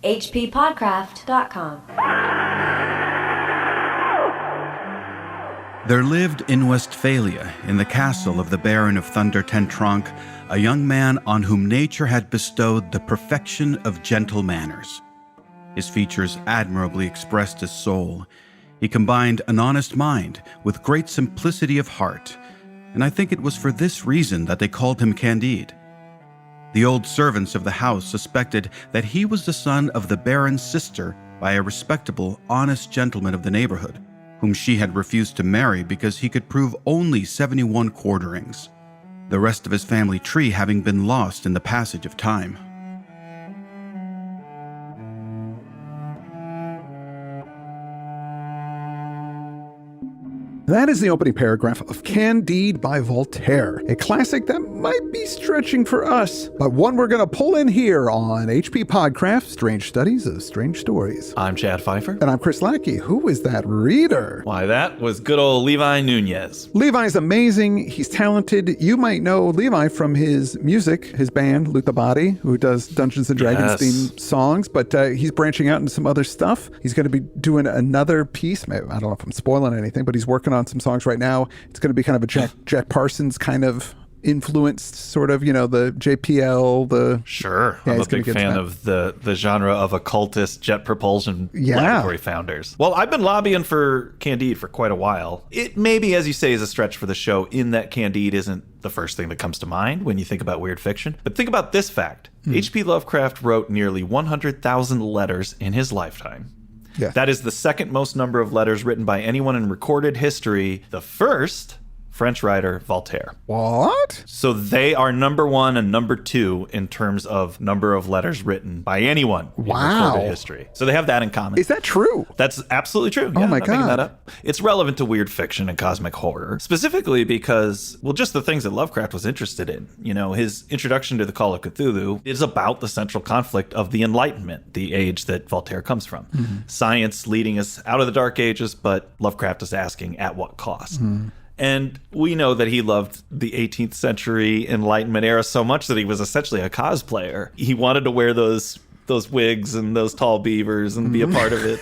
hppodcraft.com. There lived in Westphalia, in the castle of the Baron of Thunder ten Tronckh, a young man on whom nature had bestowed the perfection of gentle manners. His features admirably expressed his soul. He combined an honest mind with great simplicity of heart, and I think it was for this reason that they called him Candide. The old servants of the house suspected that he was the son of the Baron's sister by a respectable, honest gentleman of the neighborhood, whom she had refused to marry because he could prove only 71 quarterings, the rest of his family tree having been lost in the passage of time. That is the opening paragraph of Candide by Voltaire, a classic that might be stretching for us, but one we're going to pull in here on HP Podcrafts, Strange Studies of Strange Stories. I'm Chad Pfeiffer. And I'm Chris Lackey. Who is that reader? Why, that was good old Levi Nunez. Levi's amazing. He's talented. You might know Levi from his music, his band, Loot the Body, who does Dungeons & Dragons theme songs, but he's branching out into some other stuff. He's going to be doing another piece. Maybe, I don't know if I'm spoiling anything, but he's working on some songs right now. It's going to be kind of a Jack Parsons kind of influenced, sort of, you know, the JPL, the... Sure. I'm a big fan of the genre of occultist jet propulsion laboratory founders. Well, I've been lobbying for Candide for quite a while. It maybe, as you say, is a stretch for the show in that Candide isn't the first thing that comes to mind when you think about weird fiction. But think about this fact. H.P. Lovecraft wrote nearly 100,000 letters in his lifetime. Yeah. That is the second most number of letters written by anyone in recorded history. The first, French writer Voltaire. What? So they are number one and number two in terms of number of letters written by anyone in recorded history. So they have that in common. Is that true? That's absolutely true. Oh my God. Making that up. It's relevant to weird fiction and cosmic horror, specifically because, well, just the things that Lovecraft was interested in. You know, his introduction to the Call of Cthulhu is about the central conflict of the Enlightenment, the age that Voltaire comes from. Science leading us out of the Dark Ages, but Lovecraft is asking at what cost? And we know that he loved the 18th century Enlightenment era so much that he was essentially a cosplayer. He wanted to wear those wigs and those tall beavers and be a part of it.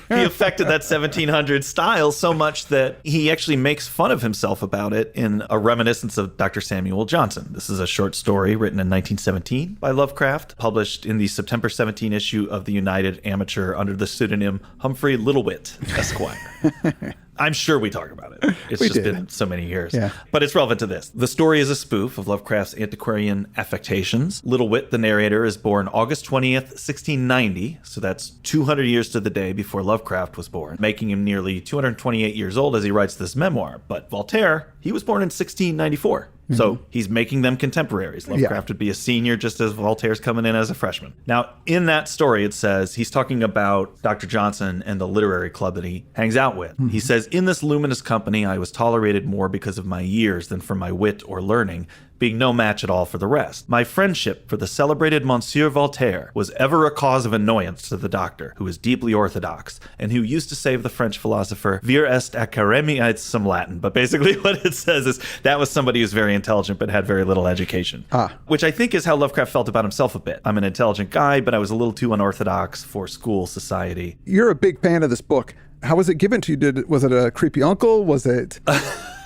He affected that 1700s style so much that he actually makes fun of himself about it in a reminiscence of Dr. Samuel Johnson. This is a short story written in 1917 by Lovecraft, published in the September 17 issue of the United Amateur under the pseudonym Humphrey Littlewit, Esquire. I'm sure we talk about it. It's been so many years. Yeah. But it's relevant to this. The story is a spoof of Lovecraft's antiquarian affectations. Littlewit, the narrator, is born August 20th, 1690. So that's 200 years to the day before Lovecraft was born, making him nearly 228 years old as he writes this memoir. But Voltaire, he was born in 1694. So he's making them contemporaries. Lovecraft would be a senior just as Voltaire's coming in as a freshman. Now, in that story, it says he's talking about Dr. Johnson and the literary club that he hangs out with. He says, "In this luminous company, I was tolerated more because of my years than for my wit or learning, being no match at all for the rest. My friendship for the celebrated Monsieur Voltaire was ever a cause of annoyance to the doctor, who is deeply orthodox, and who used to say of the French philosopher, vir est academia," it's some Latin, but basically what it says is that was somebody who's very intelligent but had very little education. Which I think is how Lovecraft felt about himself a bit. I'm an intelligent guy, but I was a little too unorthodox for school society. You're a big fan of this book. How was it given to you? Was it a creepy uncle? Was it...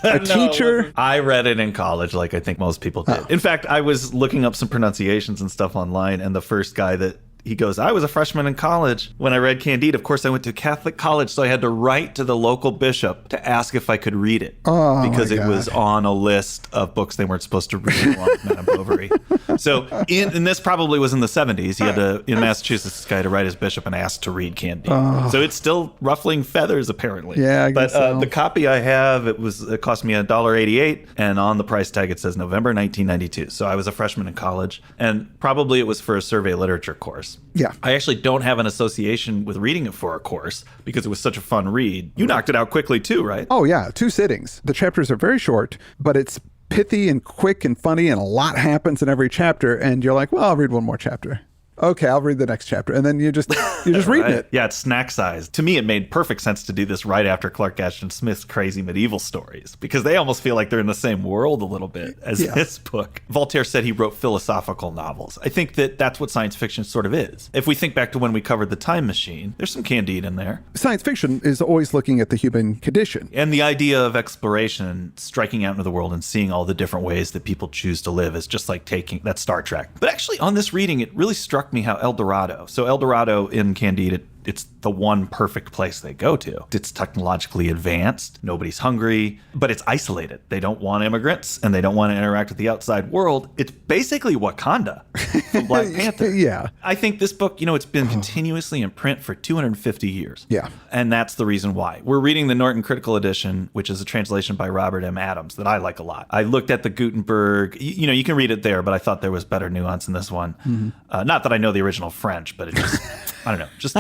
a teacher? I read it in college like I think most people did. In fact, I was looking up some pronunciations and stuff online, and the first guy that he goes, I was a freshman in college when I read Candide. Of course, I went to Catholic college, so I had to write to the local bishop to ask if I could read it because it was on a list of books they weren't supposed to read along with Madame Bovary. So, and this probably was in the 70s. He had to, in Massachusetts, this guy to write his bishop and ask to read Candide. So it's still ruffling feathers, apparently. Yeah, I guess so. The copy I have, it cost me $1.88, and on the price tag it says November 1992. So I was a freshman in college, and probably it was for a survey literature course. Yeah. I actually don't have an association with reading it for a course because it was such a fun read. You knocked it out quickly too, right? Oh, yeah. 2 sittings. The chapters are very short, but it's pithy and quick and funny, and a lot happens in every chapter. And you're like, well, I'll read one more chapter. Okay, I'll read the next chapter. And then you're just reading it. Yeah, it's snack size. To me, it made perfect sense to do this right after Clark Ashton Smith's crazy medieval stories, because they almost feel like they're in the same world a little bit as this book. Voltaire said he wrote philosophical novels. I think that that's what science fiction sort of is. If we think back to when we covered The Time Machine, there's some Candide in there. Science fiction is always looking at the human condition. And the idea of exploration, striking out into the world and seeing all the different ways that people choose to live is just like taking that Star Trek. But actually, on this reading, it really struck me how El Dorado. So El Dorado in Candide, it's the one perfect place they go to. It's technologically advanced. Nobody's hungry, but it's isolated. They don't want immigrants and they don't want to interact with the outside world. It's basically Wakanda from Black Panther. Yeah. I think this book, it's been continuously in print for 250 years. Yeah. And that's the reason why. We're reading the Norton Critical Edition, which is a translation by Robert M. Adams that I like a lot. I looked at the Gutenberg. You can read it there, but I thought there was better nuance in this one. Mm-hmm. Not that I know the original French, but it just, I don't know. Just.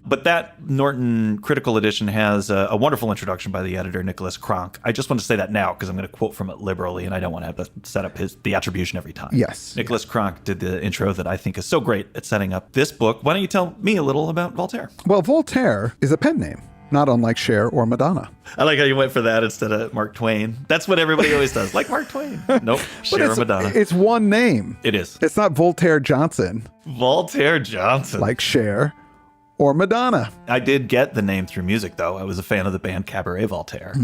But that Norton Critical Edition has a wonderful introduction by the editor, Nicholas Cronk. I just want to say that now because I'm going to quote from it liberally, and I don't want to have to set up the attribution every time. Yes. Nicholas Cronk did the intro that I think is so great at setting up this book. Why don't you tell me a little about Voltaire? Well, Voltaire is a pen name, not unlike Cher or Madonna. I like how you went for that instead of Mark Twain. That's what everybody always does. Like Mark Twain. Nope. Cher or Madonna. It's one name. It is. It's not Voltaire Johnson. Voltaire Johnson. Like Cher or Madonna. I did get the name through music, though. I was a fan of the band Cabaret Voltaire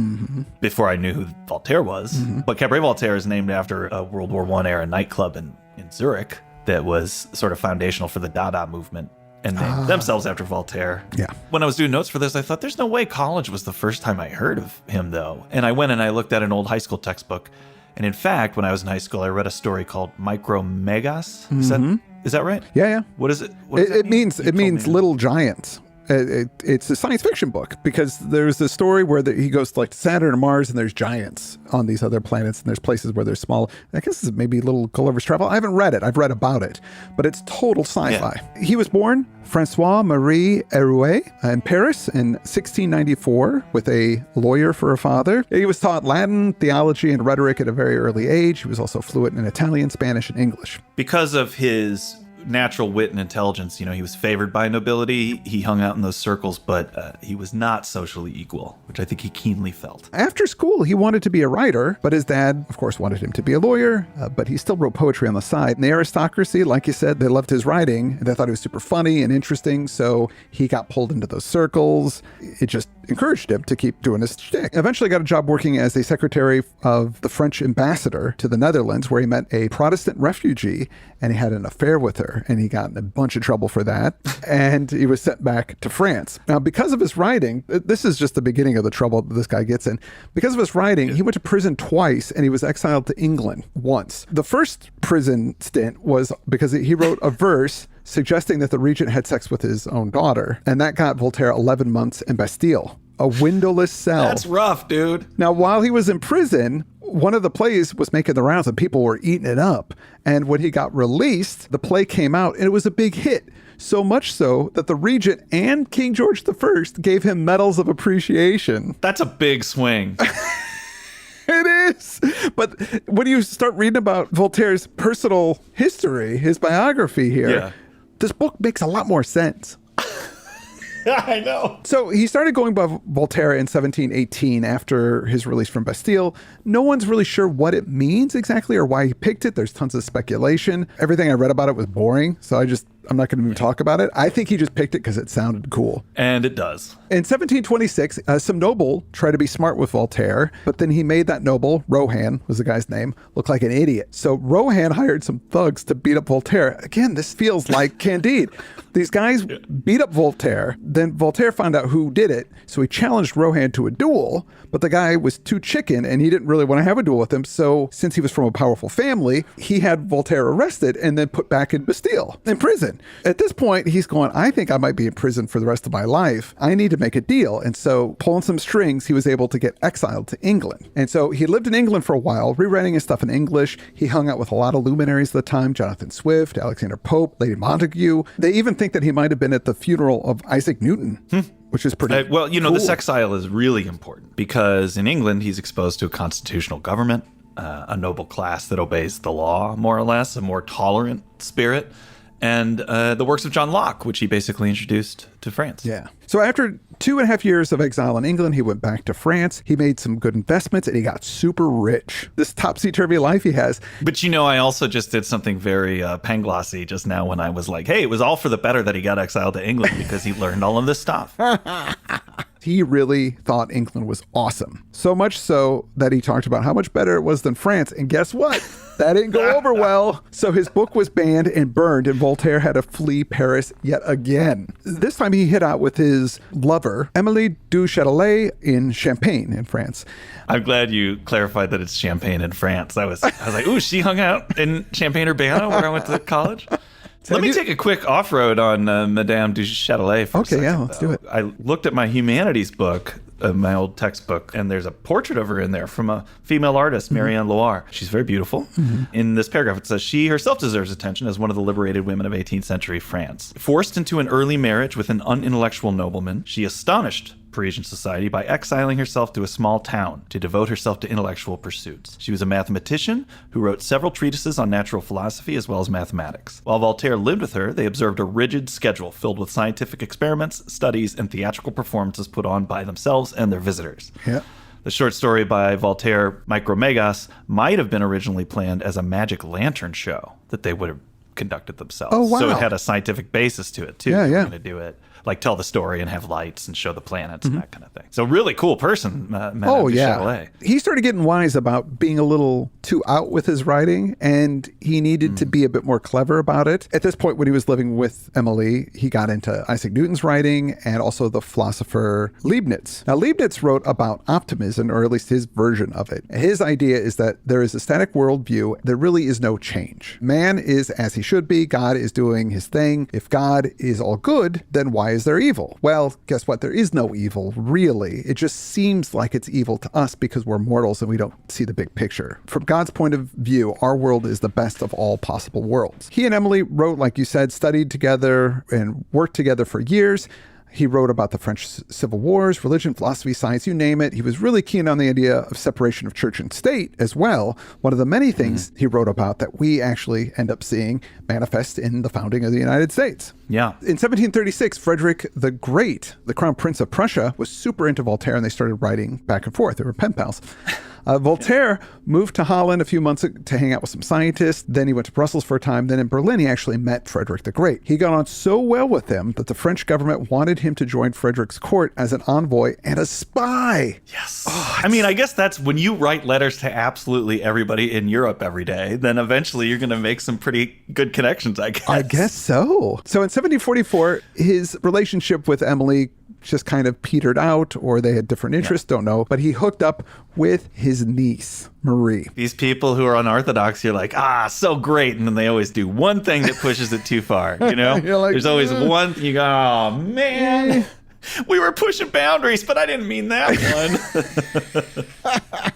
before I knew who Voltaire was. But Cabaret Voltaire is named after a World War I era nightclub in Zurich that was sort of foundational for the Dada movement and named themselves after Voltaire. Yeah. When I was doing notes for this, I thought there's no way college was the first time I heard of him, though. And I went and I looked at an old high school textbook. And in fact, when I was in high school, I read a story called Micromegas. Is that right? Yeah. What is it? It means little giants. It's a science fiction book because there's a story where he goes to like Saturn or Mars and there's giants on these other planets and there's places where there's small. I guess it's maybe little Gulliver's Travel. I haven't read it. I've read about it, but it's total sci-fi. Yeah. He was born Francois Marie Hérouet in Paris in 1694 with a lawyer for a father. He was taught Latin, theology, and rhetoric at a very early age. He was also fluent in Italian, Spanish, and English. Because of his natural wit and intelligence, he was favored by nobility. He hung out in those circles, but he was not socially equal, which I think he keenly felt. After school, he wanted to be a writer, but his dad, of course, wanted him to be a lawyer, but he still wrote poetry on the side. And the aristocracy, like you said, they loved his writing, and they thought he was super funny and interesting, so he got pulled into those circles. It just encouraged him to keep doing his shtick. Eventually got a job working as a secretary of the French ambassador to the Netherlands, where he met a Protestant refugee, and he had an affair with her. And he got in a bunch of trouble for that. And he was sent back to France. Now, because of his writing, this is just the beginning of the trouble that this guy gets in. Because of his writing, he went to prison twice and he was exiled to England once. The first prison stint was because he wrote a verse suggesting that the regent had sex with his own daughter. And that got Voltaire 11 months in Bastille, a windowless cell. That's rough, dude. Now, while he was in prison, one of the plays was making the rounds and people were eating it up. And when he got released, the play came out and it was a big hit. So much so that the regent and King George I gave him medals of appreciation. That's a big swing. It is. But when you start reading about Voltaire's personal history, his biography here, this book makes a lot more sense. I know. So he started going by Voltaire in 1718 after his release from Bastille. No one's really sure what it means exactly or why he picked it. There's tons of speculation. Everything I read about it was boring, so I'm not going to even talk about it. I think he just picked it because it sounded cool. And it does. In 1726, some noble tried to be smart with Voltaire, but then he made that noble, Rohan was the guy's name, look like an idiot. So Rohan hired some thugs to beat up Voltaire. Again, this feels like Candide. These guys beat up Voltaire. Then Voltaire found out who did it, so he challenged Rohan to a duel, but the guy was too chicken and he didn't really want to have a duel with him. So since he was from a powerful family, he had Voltaire arrested and then put back in Bastille, in prison. At this point, he's going, I think I might be in prison for the rest of my life. I need to make a deal. And so pulling some strings, he was able to get exiled to England. And so he lived in England for a while, rewriting his stuff in English. He hung out with a lot of luminaries at the time, Jonathan Swift, Alexander Pope, Lady Montagu. They even think that he might have been at the funeral of Isaac Newton. Which is pretty well, cool. This exile is really important because in England, he's exposed to a constitutional government, a noble class that obeys the law, more or less, a more tolerant spirit. and the works of John Locke, which he basically introduced to France. Yeah. So after 2.5 years of exile in England, he went back to France. He made some good investments and he got super rich. This topsy-turvy life he has. But I also just did something very Panglossy just now when I was like, hey, it was all for the better that he got exiled to England because he learned all of this stuff. He really thought England was awesome. So much so that he talked about how much better it was than France. And guess what? That didn't go over well. So his book was banned and burned, and Voltaire had to flee Paris yet again. This time he hid out with his lover, Émilie du Châtelet, in Champagne in France. I'm glad you clarified that it's Champagne in France. I was like, ooh, she hung out in Champagne-Urbana where I went to college. Let me take a quick off-road on Madame du Châtelet for a second, yeah, let's do it. I looked at my humanities book, my old textbook, and there's a portrait of her in there from a female artist, Marianne Loire. She's very beautiful. In this paragraph, it says, she herself deserves attention as one of the liberated women of 18th century France. Forced into an early marriage with an unintellectual nobleman, she astonished Parisian society by exiling herself to a small town to devote herself to intellectual pursuits. She was a mathematician who wrote several treatises on natural philosophy as well as mathematics. While Voltaire lived with her, they observed a rigid schedule filled with scientific experiments, studies, and theatrical performances put on by themselves and their visitors. Yeah. The short story by Voltaire, Micromegas, might have been originally planned as a magic lantern show that they would have conducted themselves. Oh, wow. So it had a scientific basis to it, too. Yeah, They were yeah. going to do it, like tell the story and have lights and show the planets and that kind of thing. So really cool person, Madame du Châtelet. He started getting wise about being a little too out with his writing, and he needed to be a bit more clever about it. At this point, when he was living with Émilie, he got into Isaac Newton's writing and also the philosopher Leibniz. Now, Leibniz wrote about optimism, or at least his version of it. His idea is that there is a static worldview. There really is no change. Man is as he should be. God is doing his thing. If God is all good, then why is there evil? Well, guess what? There is no evil, really. It just seems like it's evil to us because we're mortals and we don't see the big picture. From God's point of view, our world is the best of all possible worlds. He and Émilie wrote, like you said, studied together and worked together for years. He wrote about the French Civil Wars, religion, philosophy, science, you name it. He was really keen on the idea of separation of church and state as well. One of the many things he wrote about that we actually end up seeing manifest in the founding of the United States. Yeah. In 1736, Frederick the Great, the Crown Prince of Prussia, was super into Voltaire, and they started writing back and forth. They were pen pals. Voltaire moved to Holland a few months to hang out with some scientists. Then he went to Brussels for a time. Then in Berlin, he actually met Frederick the Great. He got on so well with him that the French government wanted him to join Frederick's court as an envoy and a spy. Yes. I mean, I guess that's when you write letters to absolutely everybody in Europe every day, then eventually you're going to make some pretty good connections, I guess. I guess so. So in 1744, his relationship with Émilie just kind of petered out, or they had different interests, don't know. But he hooked up with his niece, Marie. These people who are unorthodox, you're like, so great. And then they always do one thing that pushes it too far, you know? You're like, there's always one, you go, oh, man, we were pushing boundaries, but I didn't mean that one.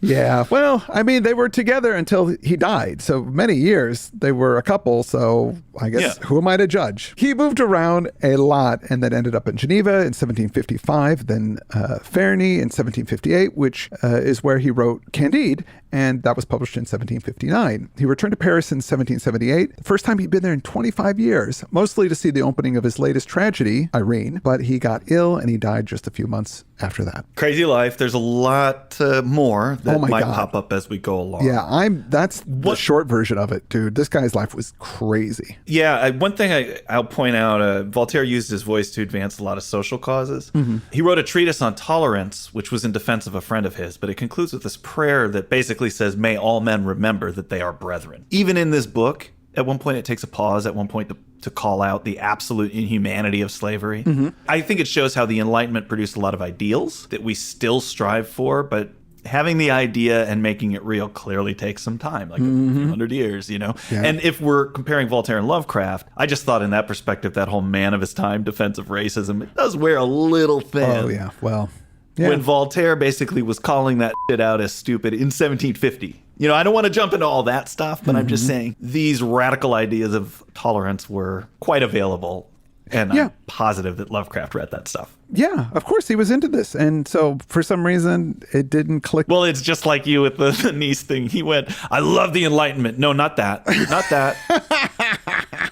Yeah, well, I mean, they were together until he died. So many years they were a couple. So I guess who am I to judge? He moved around a lot and then ended up in Geneva in 1755, then Ferney in 1758, which is where he wrote Candide. And that was published in 1759. He returned to Paris in 1778, the first time he'd been there in 25 years, mostly to see the opening of his latest tragedy, Irene. But he got ill and he died just a few months after that. Crazy life. There's a lot more that might pop up as we go along. Yeah, that's the short version of it, dude. This guy's life was crazy. Yeah, one thing I'll point out, Voltaire used his voice to advance a lot of social causes. He wrote a treatise on tolerance, which was in defense of a friend of his, but it concludes with this prayer that basically says, may all men remember that they are brethren. Even in this book, at one point it takes a pause, at one point to call out the absolute inhumanity of slavery. I think it shows how the Enlightenment produced a lot of ideals that we still strive for, but having the idea and making it real clearly takes some time, like a few hundred years, you know? Yeah. And if we're comparing Voltaire and Lovecraft, I just thought in that perspective, that whole man of his time defense of racism, it does wear a little thin. Oh, yeah. Well, yeah. When Voltaire basically was calling that shit out as stupid in 1750. You know, I don't want to jump into all that stuff, but I'm just saying these radical ideas of tolerance were quite available. And I'm positive that Lovecraft read that stuff. Yeah, of course he was into this. And so for some reason, it didn't click. Well, it's just like you with the niece thing. He went, I love the Enlightenment. No, not that. Not that.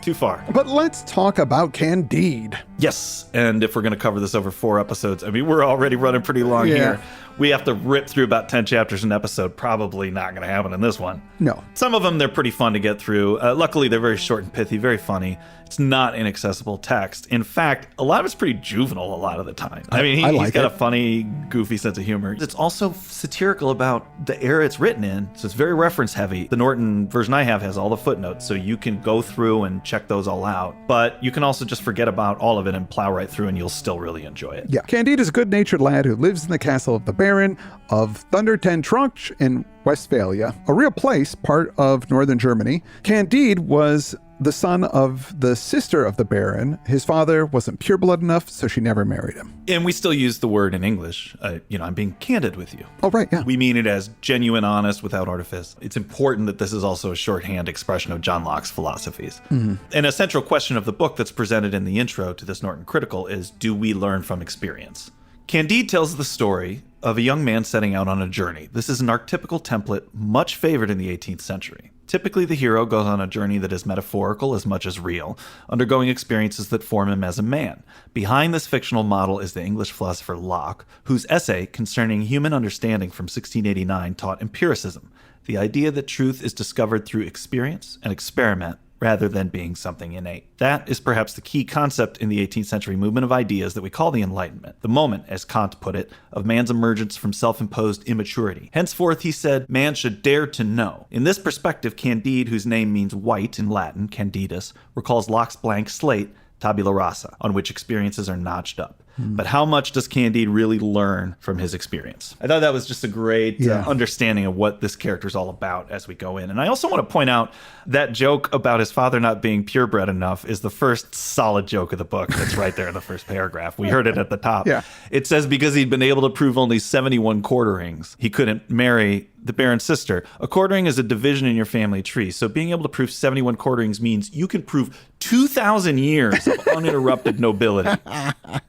Too far. But let's talk about Candide. Yes, and if we're going to cover this over 4 episodes, I mean, we're already running pretty long here. We have to rip through about 10 chapters an episode. Probably not going to happen in this one. No. Some of them, they're pretty fun to get through. Luckily, they're very short and pithy, very funny. It's not inaccessible text. In fact, a lot of it's pretty juvenile a lot of the time. I mean, he's got a funny, goofy sense of humor. It's also satirical about the era it's written in, so it's very reference heavy. The Norton version I have has all the footnotes, so you can go through and check those all out. But you can also just forget about all of it and plow right through, and you'll still really enjoy it. Yeah. Candide is a good-natured lad who lives in the castle of the Baron of Thunder Ten Tronk in Westphalia, a real place, part of northern Germany. Candide was the son of the sister of the Baron. His father wasn't pureblood enough, so she never married him. And we still use the word in English. I'm being candid with you. Oh, right, yeah. We mean it as genuine, honest, without artifice. It's important that this is also a shorthand expression of John Locke's philosophies. Mm-hmm. And a central question of the book that's presented in the intro to this Norton Critical is, do we learn from experience? Candide tells the story of a young man setting out on a journey. This is an archetypical template much favored in the 18th century. Typically, the hero goes on a journey that is metaphorical as much as real, undergoing experiences that form him as a man. Behind this fictional model is the English philosopher Locke, whose essay concerning human understanding from 1689 taught empiricism, the idea that truth is discovered through experience and experiment rather than being something innate. That is perhaps the key concept in the 18th century movement of ideas that we call the Enlightenment, the moment, as Kant put it, of man's emergence from self-imposed immaturity. Henceforth, he said, man should dare to know. In this perspective, Candide, whose name means white in Latin, Candidus, recalls Locke's blank slate, tabula rasa, on which experiences are notched up. But how much does Candide really learn from his experience? I thought that was just a great understanding of what this character is all about as we go in. And I also want to point out that joke about his father not being purebred enough is the first solid joke of the book. That's right there in the first paragraph. We heard it at the top. Yeah. It says because he'd been able to prove only 71 quarterings, he couldn't marry the Baron's sister. A quartering is a division in your family tree. So being able to prove 71 quarterings means you can prove 2,000 years of uninterrupted nobility.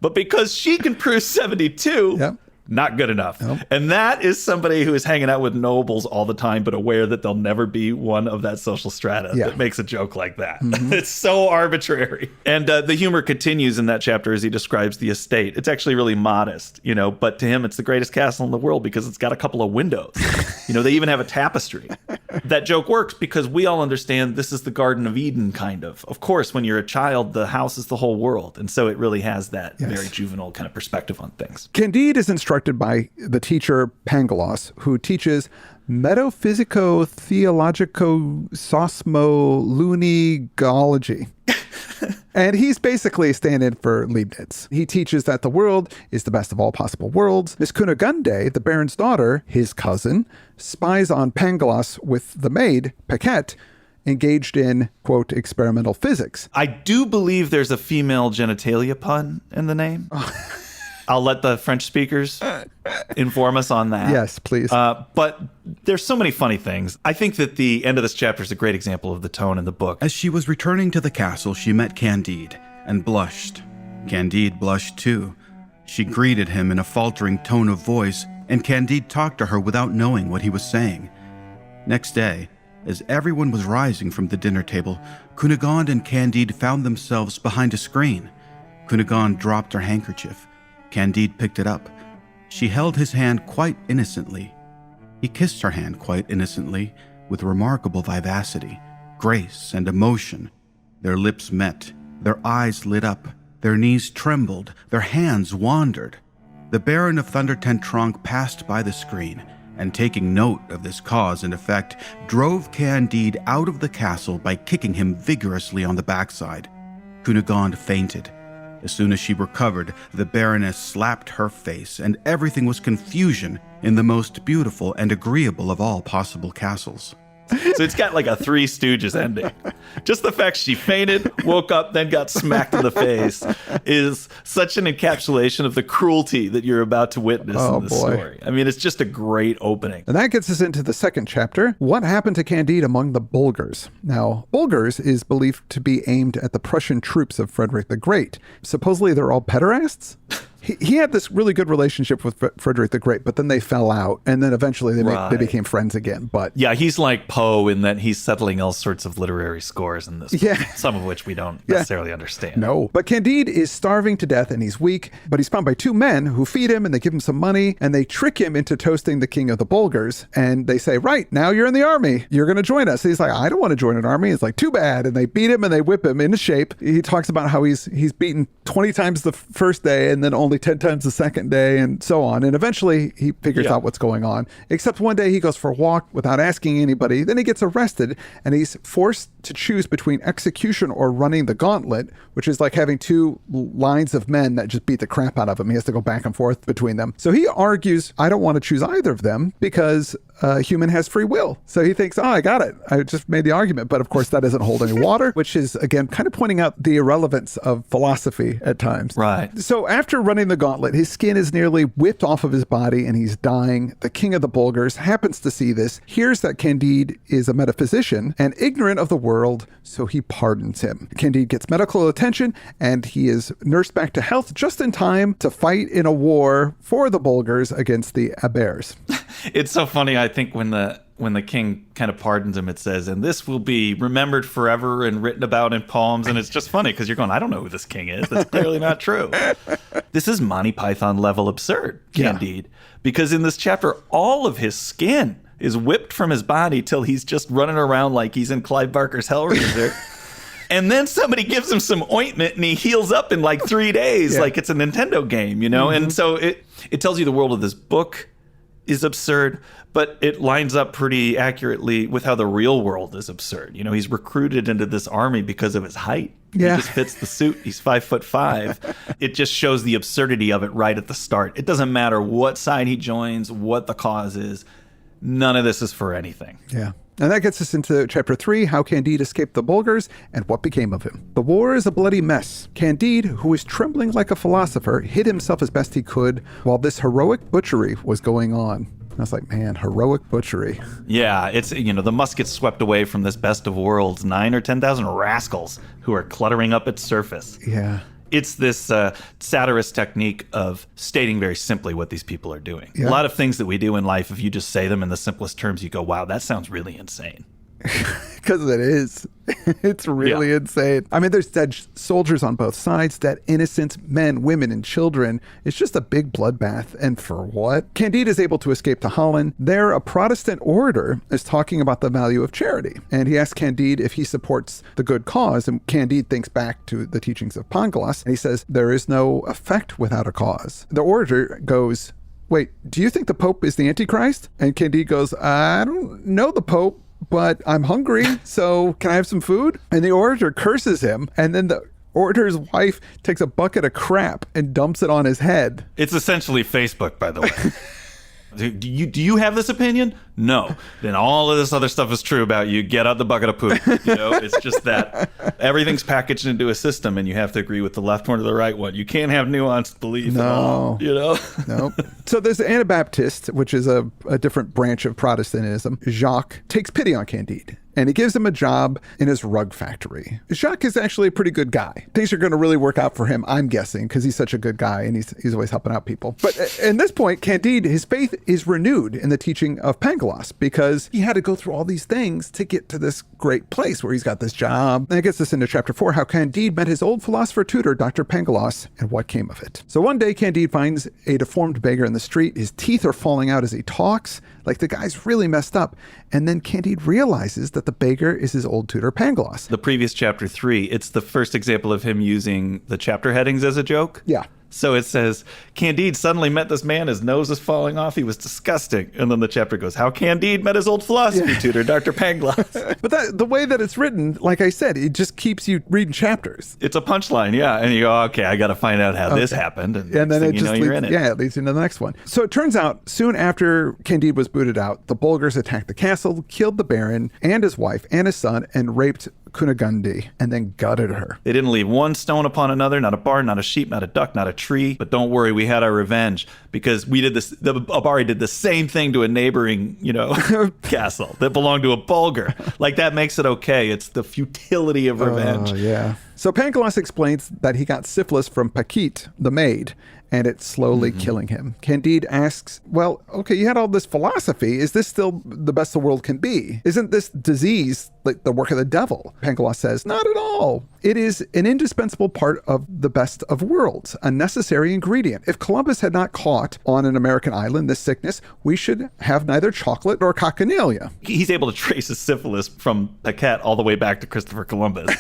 But because she can prove 72, not good enough. Nope. And that is somebody who is hanging out with nobles all the time, but aware that they'll never be one of that social strata that makes a joke like that. Mm-hmm. It's so arbitrary. And the humor continues in that chapter as he describes the estate. It's actually really modest, but to him, it's the greatest castle in the world because it's got a couple of windows. They even have a tapestry. That joke works because we all understand this is the Garden of Eden, kind of. Of course, when you're a child, the house is the whole world. And so it really has that very juvenile kind of perspective on things. Candide is instructed by the teacher Pangloss, who teaches metaphysico-theologico-sosmolunigology. And he's basically a stand-in for Leibniz. He teaches that the world is the best of all possible worlds. Miss Cunegonde, the Baron's daughter, his cousin, spies on Pangloss with the maid, Paquette, engaged in, quote, experimental physics. I do believe there's a female genitalia pun in the name. I'll let the French speakers inform us on that. Yes, please. But there's so many funny things. I think that the end of this chapter is a great example of the tone in the book. As she was returning to the castle, she met Candide and blushed. Candide blushed too. She greeted him in a faltering tone of voice, and Candide talked to her without knowing what he was saying. Next day, as everyone was rising from the dinner table, Cunegonde and Candide found themselves behind a screen. Cunegonde dropped her handkerchief. Candide picked it up. She held his hand quite innocently. He kissed her hand quite innocently, with remarkable vivacity, grace, and emotion. Their lips met, their eyes lit up, their knees trembled, their hands wandered. The Baron of Thunder Ten Tronk passed by the screen, and taking note of this cause and effect, drove Candide out of the castle by kicking him vigorously on the backside. Cunegonde fainted. As soon as she recovered, the Baroness slapped her face, and everything was confusion in the most beautiful and agreeable of all possible castles. So it's got like a Three Stooges ending. Just the fact she fainted, woke up, then got smacked in the face is such an encapsulation of the cruelty that you're about to witness in this story. I mean, it's just a great opening. And that gets us into the second chapter. What happened to Candide among the Bulgars? Now, Bulgars is believed to be aimed at the Prussian troops of Frederick the Great. Supposedly they're all pederasts? He had this really good relationship with Frederick the Great, but then they fell out, and then eventually they became friends again. But yeah, he's like Poe in that he's settling all sorts of literary scores in this, some of which we don't necessarily understand. No, but Candide is starving to death and he's weak, but he's found by two men who feed him and they give him some money and they trick him into toasting the king of the Bulgars. And they say, right, now you're in the army. You're going to join us. And he's like, I don't want to join an army. It's like, too bad. And they beat him and they whip him into shape. He talks about how he's beaten 20 times the first day and then only 10 times the second day and so on. And eventually he figures out what's going on. Except one day he goes for a walk without asking anybody. Then he gets arrested and he's forced to choose between execution or running the gauntlet, which is like having two lines of men that just beat the crap out of him. He has to go back and forth between them. So he argues, I don't want to choose either of them because a human has free will. So he thinks, I got it. I just made the argument. But of course, that doesn't hold any water, which is, again, kind of pointing out the irrelevance of philosophy at times. Right. So after running the gauntlet, his skin is nearly whipped off of his body and he's dying. The king of the Bulgars happens to see this, hears that Candide is a metaphysician and ignorant of the world, so he pardons him. Candide gets medical attention and he is nursed back to health just in time to fight in a war for the Bulgars against the Abers. It's so funny. I think when the king kind of pardons him, it says, and this will be remembered forever and written about in poems. And it's just funny because you're going, I don't know who this king is. That's clearly not true. This is Monty Python level absurd, Candide, because in this chapter, all of his skin is whipped from his body till he's just running around like he's in Clive Barker's Hellraiser. And then somebody gives him some ointment and he heals up in like 3 days, like it's a Nintendo game, you know? Mm-hmm. And so it tells you the world of this book is absurd, but it lines up pretty accurately with how the real world is absurd. You know, he's recruited into this army because of his height. Yeah. He just fits the suit. He's 5'5". It just shows the absurdity of it right at the start. It doesn't matter what side he joins, what the cause is. None of this is for anything. Yeah. And that gets us into chapter 3, how Candide escaped the Bulgars and what became of him. The war is a bloody mess. Candide, who was trembling like a philosopher, hid himself as best he could while this heroic butchery was going on. I was like, man, heroic butchery. Yeah, it's, you know, the muskets swept away from this best of worlds, 9,000 or 10,000 rascals who are cluttering up its surface. Yeah. It's this satirist technique of stating very simply what these people are doing. Yeah. A lot of things that we do in life, if you just say them in the simplest terms, you go, wow, that sounds really insane. Because it is. It's really insane. I mean, there's dead soldiers on both sides, dead innocent men, women, and children. It's just a big bloodbath. And for what? Candide is able to escape to Holland. There, a Protestant orator is talking about the value of charity. And he asks Candide if he supports the good cause. And Candide thinks back to the teachings of Pangloss. And he says, there is no effect without a cause. The orator goes, wait, do you think the Pope is the Antichrist? And Candide goes, I don't know the Pope, but I'm hungry, so can I have some food? And the orator curses him, and then the orator's wife takes a bucket of crap and dumps it on his head. It's essentially Facebook, by the way. Do you have this opinion? No. Then all of this other stuff is true about you. Get out the bucket of poop. You know, it's just that everything's packaged into a system and you have to agree with the left one or the right one. You can't have nuanced belief at all, you know? No. So there's the Anabaptist, which is a different branch of Protestantism. Jacques takes pity on Candide. And he gives him a job in his rug factory. Jacques is actually a pretty good guy. Things are going to really work out for him, I'm guessing, because he's such a good guy and he's always helping out people. But at this point, Candide, his faith is renewed in the teaching of Pangloss because he had to go through all these things to get to this great place where he's got this job. And it gets us into chapter 4, how Candide met his old philosopher tutor, Dr. Pangloss, and what came of it. So one day, Candide finds a deformed beggar in the street. His teeth are falling out as he talks. Like the guy's really messed up. And then Candide realizes that the beggar is his old tutor, Pangloss. The previous chapter 3, it's the first example of him using the chapter headings as a joke. Yeah. So it says, Candide suddenly met this man, his nose is falling off, he was disgusting. And then the chapter goes, how Candide met his old philosophy tutor, Dr. Pangloss. But the way that it's written, like I said, it just keeps you reading chapters. It's a punchline, yeah. And you go, okay, I got to find out how this happened. And then it just leads, it leads into the next one. So it turns out, soon after Candide was booted out, the Bulgars attacked the castle, killed the Baron and his wife and his son, and raped Cunegunda, and then gutted her. They didn't leave one stone upon another, not a barn, not a sheep, not a duck, not a tree. But don't worry, we had our revenge because we did this. The Abari did the same thing to a neighboring, castle that belonged to a Bulgar. Like that makes it okay. It's the futility of revenge. Yeah. So Pangloss explains that he got syphilis from Paquette, the maid, and it's slowly killing him. Candide asks, well, okay, you had all this philosophy. Is this still the best the world can be? Isn't this disease like the work of the devil? Pangloss says, not at all. It is an indispensable part of the best of worlds, a necessary ingredient. If Columbus had not caught on an American island this sickness, we should have neither chocolate nor coccinelle. He's able to trace his syphilis from Paquette all the way back to Christopher Columbus,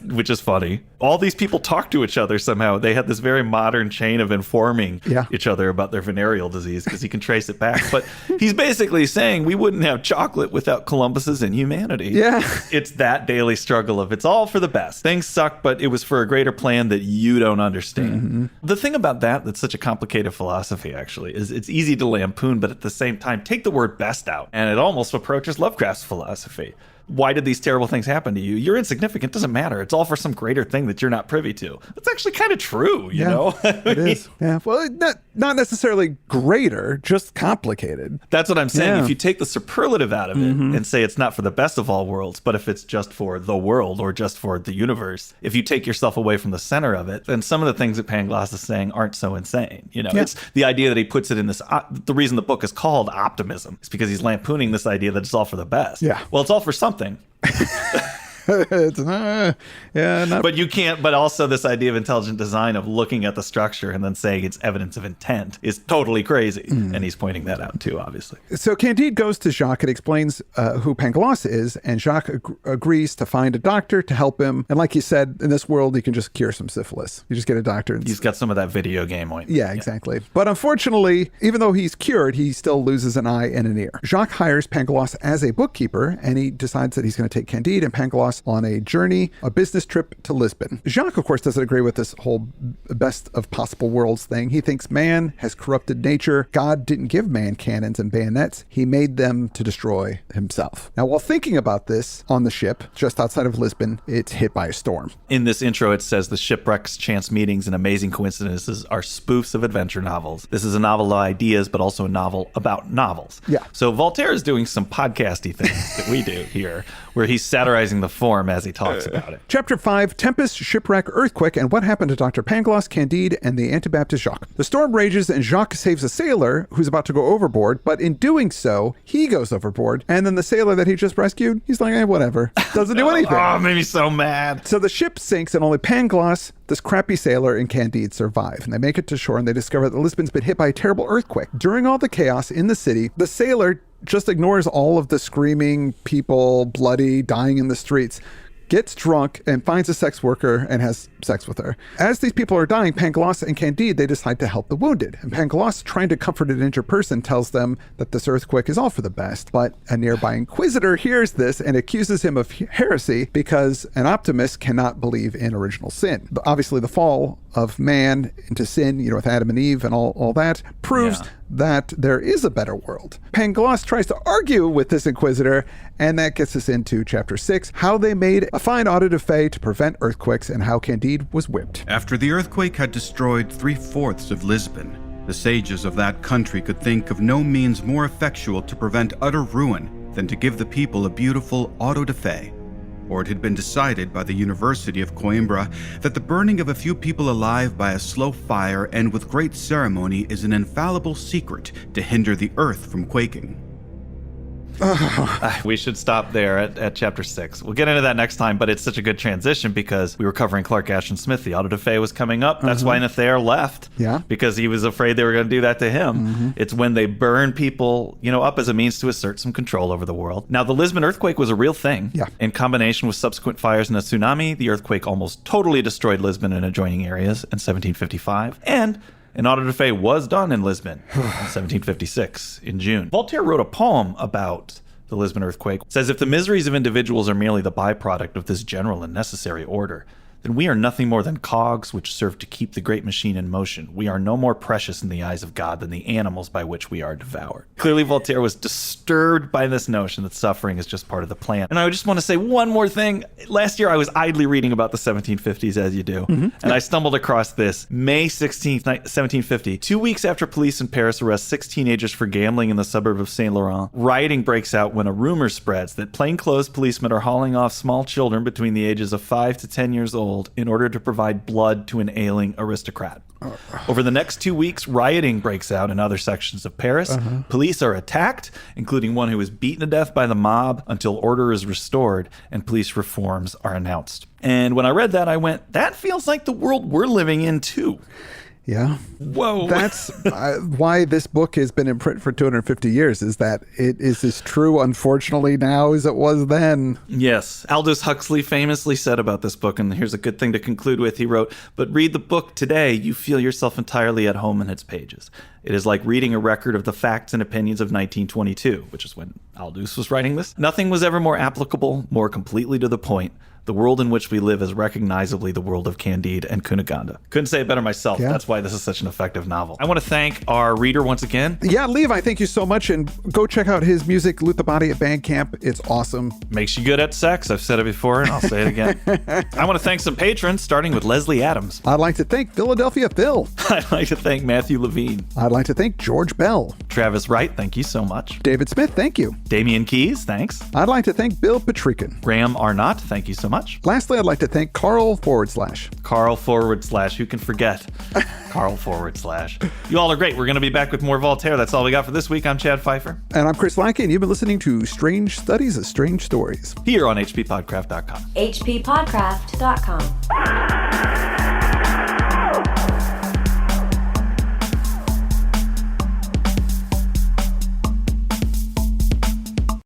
which is funny. All these people talk to each other somehow. They have this very modern chain of informing each other about their venereal disease because he can trace it back. But he's basically saying we wouldn't have chocolate without Columbus's inhumanity. Yeah. It's that daily struggle of it's all for the best. Things suck, but it was for a greater plan that you don't understand. The thing about that's such a complicated philosophy, actually, is it's easy to lampoon, but at the same time, take the word best out, and it almost approaches Lovecraft's philosophy. Why did these terrible things happen to you? You're insignificant. Doesn't matter. It's all for some greater thing that you're not privy to. That's actually kind of true, you know? It is. Yeah. Well, not necessarily greater, just complicated. That's what I'm saying. Yeah. If you take the superlative out of it and say it's not for the best of all worlds, but if it's just for the world or just for the universe, if you take yourself away from the center of it, then some of the things that Pangloss is saying aren't so insane. You know, it's the idea that he puts it in this, the reason the book is called Optimism is because he's lampooning this idea that it's all for the best. Yeah. Well, it's all for something. But you can't, but also this idea of intelligent design of looking at the structure and then saying it's evidence of intent is totally crazy. And he's pointing that out too, obviously. So Candide goes to Jacques and explains who Pangloss is, and Jacques agrees to find a doctor to help him. And like you said, in this world, you can just cure some syphilis. You just get a doctor. And he's got some of that video game ointment. Yeah, exactly. But unfortunately, even though he's cured, he still loses an eye and an ear. Jacques hires Pangloss as a bookkeeper, and he decides that he's going to take Candide and Pangloss on a journey, a business trip to Lisbon. Jacques, of course, doesn't agree with this whole best of possible worlds thing. He thinks man has corrupted nature. God didn't give man cannons and bayonets. He made them to destroy himself. Now, while thinking about this on the ship, just outside of Lisbon, it's hit by a storm. In this intro, it says the shipwrecks, chance meetings, and amazing coincidences are spoofs of adventure novels. This is a novel of ideas, but also a novel about novels. Yeah. So Voltaire is doing some podcasty things that we do here, where he's satirizing the form as he talks about it. Chapter 5, Tempest, Shipwreck, Earthquake, and What Happened to Dr. Pangloss, Candide, and the Anabaptist Jacques. The storm rages and Jacques saves a sailor who's about to go overboard, but in doing so, he goes overboard, and then the sailor that he just rescued, he's like, whatever. Doesn't do anything. Oh, made me so mad. So the ship sinks and only Pangloss, this crappy sailor, and Candide survive. And they make it to shore and they discover that Lisbon's been hit by a terrible earthquake. During all the chaos in the city, the sailor just ignores all of the screaming people, bloody, dying in the streets, gets drunk and finds a sex worker and has sex with her. As these people are dying, Pangloss and Candide, they decide to help the wounded. And Pangloss, trying to comfort an injured person, tells them that this earthquake is all for the best. But a nearby inquisitor hears this and accuses him of heresy because an optimist cannot believe in original sin. Obviously, the fall of man into sin, with Adam and Eve and all that, proves that there is a better world. Pangloss tries to argue with this inquisitor, and that gets us into chapter 6, how they made a fine auto de fe to prevent earthquakes and how Candide was whipped. After the earthquake had destroyed 3/4 of Lisbon, the sages of that country could think of no means more effectual to prevent utter ruin than to give the people a beautiful auto de fe. For it had been decided by the University of Coimbra that the burning of a few people alive by a slow fire and with great ceremony is an infallible secret to hinder the earth from quaking. We should stop there at chapter 6. We'll get into that next time, but it's such a good transition because we were covering Clark Ashton Smith. The auto de fe was coming up. That's why Nathaire left. Yeah. Because he was afraid they were going to do that to him. It's when they burn people, up as a means to assert some control over the world. Now, the Lisbon earthquake was a real thing. Yeah. In combination with subsequent fires and a tsunami, the earthquake almost totally destroyed Lisbon and adjoining areas in 1755. And an auto de fe was done in Lisbon in 1756 in June. Voltaire wrote a poem about the Lisbon earthquake. It says, if the miseries of individuals are merely the byproduct of this general and necessary order, then we are nothing more than cogs which serve to keep the great machine in motion. We are no more precious in the eyes of God than the animals by which we are devoured. Clearly, Voltaire was disturbed by this notion that suffering is just part of the plan. And I just want to say one more thing. Last year, I was idly reading about the 1750s, as you do, and I stumbled across this. May 16th, 1750, 2 weeks after police in Paris arrest 6 teenagers for gambling in the suburb of Saint Laurent, rioting breaks out when a rumor spreads that plainclothes policemen are hauling off small children between the ages of 5 to 10 years old in order to provide blood to an ailing aristocrat. Over the next 2 weeks, rioting breaks out in other sections of Paris. Police are attacked, including one who was beaten to death by the mob until order is restored and police reforms are announced. And when I read that, I went, that feels like the world we're living in too. Yeah. Whoa. That's why this book has been in print for 250 years, is that it is as true, unfortunately, now as it was then. Yes. Aldous Huxley famously said about this book, and here's a good thing to conclude with. He wrote, "But read the book today, you feel yourself entirely at home in its pages. It is like reading a record of the facts and opinions of 1922, which is when Aldous was writing this. Nothing was ever more applicable, more completely to the point. The world in which we live is recognizably the world of Candide and Cunegonde." Couldn't say it better myself. Yeah. That's why this is such an effective novel. I want to thank our reader once again. Yeah, Levi, thank you so much. And go check out his music, Loot the Body, at Bandcamp. It's awesome. Makes you good at sex. I've said it before, and I'll say it again. I want to thank some patrons, starting with Leslie Adams. I'd like to thank Philadelphia Phil. I'd like to thank Matthew Levine. I'd like to thank George Bell. Travis Wright, thank you so much. David Smith, thank you. Damian Keys, thanks. I'd like to thank Bill Patrican. Graham Arnott, thank you so much. Lastly, I'd like to thank Carl / Carl / who can forget? Carl / You all are great. We're going to be back with more Voltaire. That's all we got for this week. I'm Chad Pfeiffer. And I'm Chris Lackey, and you've been listening to Strange Studies of Strange Stories. Here on hppodcraft.com. hppodcraft.com.